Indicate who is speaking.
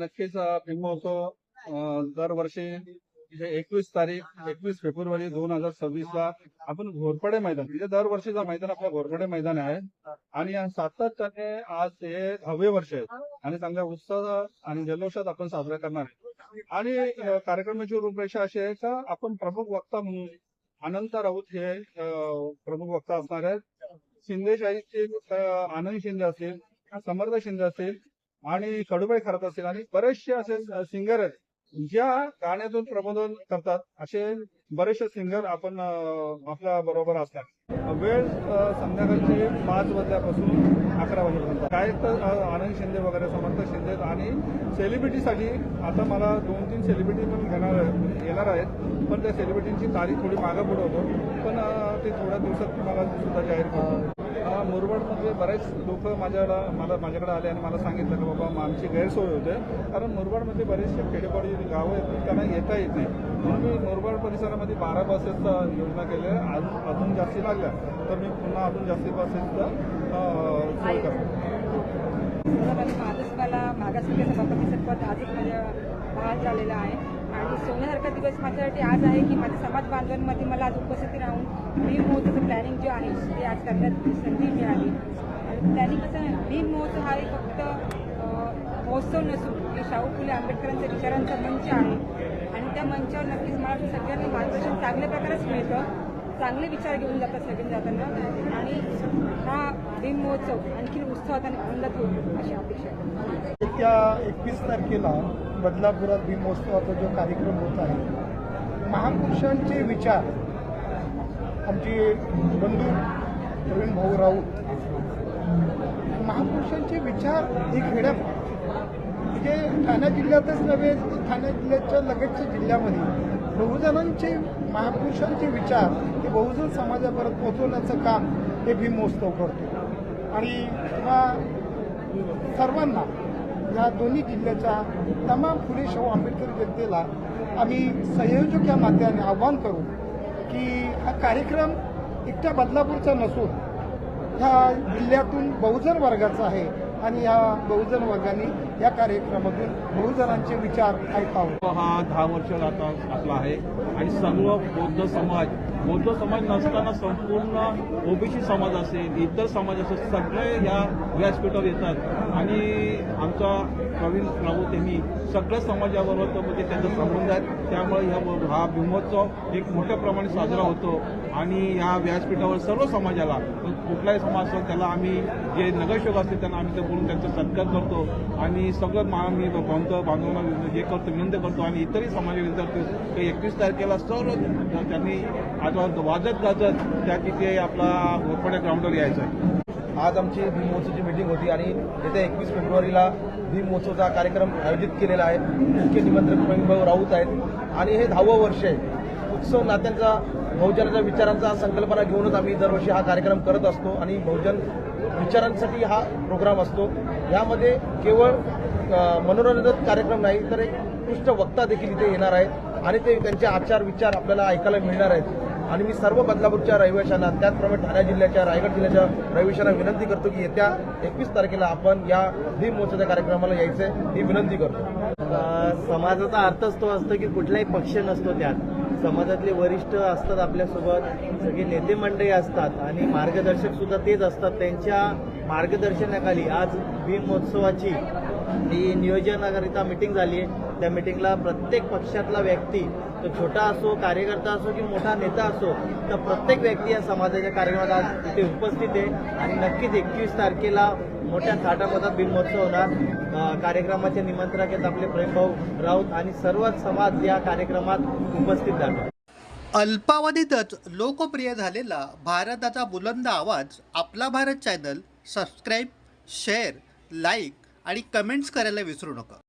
Speaker 1: नक्कीच भीम महोत्सव दरवर्षी 21 फेब्रुवारी 2026ला आपण घोरपडे मैदान, म्हणजे दरवर्षीचा मैदान आपलं घोरपडे मैदान आहे आणि सातत्याने आज हे 10वे वर्ष आहे आणि चांगल्या उत्साह आणि जल्लोषात आपण साजरा करणार आहे. आणि कार्यक्रमाची रूपरेषा अशी आहे का आपण प्रमुख वक्ता म्हणून अनंत राऊत हे प्रमुख वक्ता असणार आहेत. शिंदेशाहीचे आनंद शिंदे असतील, समर्थ शिंदे असतील आणि कडूबाई खरात असतील आणि बरेचसे असे सिंगर आहेत ज्या गाण्यातून प्रबोधन करतात. असे बरेचसे सिंगर आपण आपल्या बरोबर असतात. वेळ संध्याकाळची 5 वाजल्यापासून 11 वाजेपर्यंत. काय तर आनंद शिंदे वगैरे, समर्थ शिंदे आणि सेलिब्रिटीसाठी आता मला 2-3 सेलिब्रिटी पण येणार आहेत, पण त्या सेलिब्रिटींची तारीख थोडी मागं पुढे होतो, पण ते थोड्या दिवसात तुम्हाला सुद्धा जाहीर करतो. मुरबाडमध्ये बरेच लोक माझ्याकडे आले आणि मला सांगितलं की बाबा आमची गैरसोय होते, कारण मुरबाडमध्ये बरेचसे खेडेपाडी गावं आहेत त्यांना येता येत नाही. म्हणून मी मुरबाड परिसरामध्ये 12 बसेसचा योजना केली आहे. अजून जास्ती लागल्या तर मी पुन्हा अजून जास्ती बसेसचा सोय करतो.
Speaker 2: माझंच मला मागासवर्गीय सभापती पद आजच माझ्या भागात झालेला आहे आणि सोन्यासारखा दिवस माझ्यासाठी आज आहे की माझ्या समाज बांधवांमध्ये मला आज उपस्थिती राहून भीम महोत्सवाचं प्लॅनिंग जे आहे ते आज करण्याची संधी मिळाली. आणि प्लॅनिंग कसं आहे, भीम महोत्सव हा एक फक्त महोत्सव नसून हे शाहू फुले आंबेडकरांच्या विचारांचा मंच आहे आणि त्या मंचावर नक्कीच मला सगळ्यांना मार्गदर्शन चांगल्या प्रकारेच मिळतं. चांगले विचार घेऊन जातात सगळे जाताना आणि हा भीम महोत्सव आणखी उत्साहात आणि आनंदात होईल अशी अपेक्षा आहे.
Speaker 3: येत्या 21 तारखेला बदलापुरात भीम महोत्सवाचा जो कार्यक्रम होत आहे, महापुरुषांचे विचार आमचे बंधू प्रवीण भाऊ राऊत, महापुरुषांचे विचार हे खेड्या म्हणजे ठाणे जिल्ह्यातच नव्हे, ठाणे जिल्ह्याच्या लगतच्या जिल्ह्यामध्ये बहुजनांचे महापुरुषांचे विचार हे बहुजन समाजापर्यंत पोहोचवण्याचं काम हे भीम महोत्सव करतो. आणि सर्वांना या दोन्ही जिल्ह्याच्या तमाम फुले शाहू आंबेडकर जनतेला आम्ही संयोजक या नात्याने आव्हान करू की हा कार्यक्रम एकट्या बदलापूरचा नसून ह्या जिल्ह्यातून बहुजन वर्गाचा आहे आणि या बहुजन वर्गाने या कार्यक्रमातून बहुजनांचे विचार ऐकावे.
Speaker 4: हा 10 वर्ष आता आपला आहे आणि सर्व बौद्ध समाज नसताना संपूर्ण ओबीसी समाज असेल, इतर समाज असेल, सगळे या व्यासपीठावर येतात आणि आमचा प्रवीण राऊत यांनी सगळ्या समाजाबरोबर म्हणजे त्यांचा संबंध आहे. त्यामुळे हा भीमोत्सव एक मोठ्या प्रमाणे साजरा होतो आणि या व्यासपीठावर सर्व समाजाला कुठलाही समाज असेल त्याला आम्ही जे नगरसेवक असतील त्यांना आम्ही ते बोलून त्यांचा सत्कार करतो आणि सगळं आम्ही बांधवांना हे करतो, विनंती करतो आणि इतरही समाज विनंती करतो की 21 तारखेला सर्व त्यांनी आता वाजत गाजत त्या तिथे आपला घोरपडे ग्राउंडवर यायचं आहे.
Speaker 5: आज आमची भीम महोत्सवाची मीटिंग होती आणि येत्या 21 फेब्रुवारीला भीम महोत्सवाचा कार्यक्रम आयोजित केलेला आहे. मुख्य निमंत्रक प्रवीणभाऊ राऊत आहेत आणि हे 10वं वर्ष आहे. उत्सव नात्यांचा बहुजनाच्या विचारांचा संकल्पना घेऊनच आम्ही दरवर्षी हा कार्यक्रम करत असतो आणि बहुजन विचारांसाठी हा प्रोग्राम असतो. यामध्ये केवळ मनोरंजक कार्यक्रम नाही तर एक उत्कृष्ट वक्ता देखील इथे येणार आहेत आणि ते त्यांचे आचार विचार आपल्याला ऐकायला मिळणार आहेत. आणि मी सर्व बदलापूरच्या रहिवाशांना, त्याचप्रमाणे ठाणे जिल्ह्याच्या, रायगड जिल्ह्याच्या रहिवाशांना विनंती करतो की येत्या 21 तारखेला आपण या भीम महोत्सवाच्या कार्यक्रमाला यायचंय ही विनंती करतो.
Speaker 6: समाजाचा अर्थच तो असतो की कुठलाही पक्ष नसतो, त्यात समाजातले वरिष्ठ असतात आपल्यासोबत, सगळे नेते मंडळी असतात आणि मार्गदर्शक सुद्धा तेच असतात. त्यांच्या मार्गदर्शनाखाली आज भीम महोत्सवाची ही नियोजनाकरिता मीटिंग झाली आहे. त्या मीटिंगला प्रत्येक पक्षातला व्यक्ती, तो छोटा असो, कार्यकर्ता असो की मोठा नेता असो, तर प्रत्येक व्यक्ती या समाजाच्या कार्यक्रमात आज इथे उपस्थित आहे आणि नक्कीच 21 तारखेला मोठ्या थाटामाटात भीम महोत्सव होणार. कार्यक्रमाचे निमंत्रक आहेत आपले प्रेमभाऊ राऊत आणि सर्वच समाज या कार्यक्रमात उपस्थित झाला.
Speaker 7: अल्पावधीतच लोकप्रिय झालेला भारताचा बुलंद आवाज आपला Bharat channel subscribe, share, like आणि कमेंट्स करायला विसरू नका.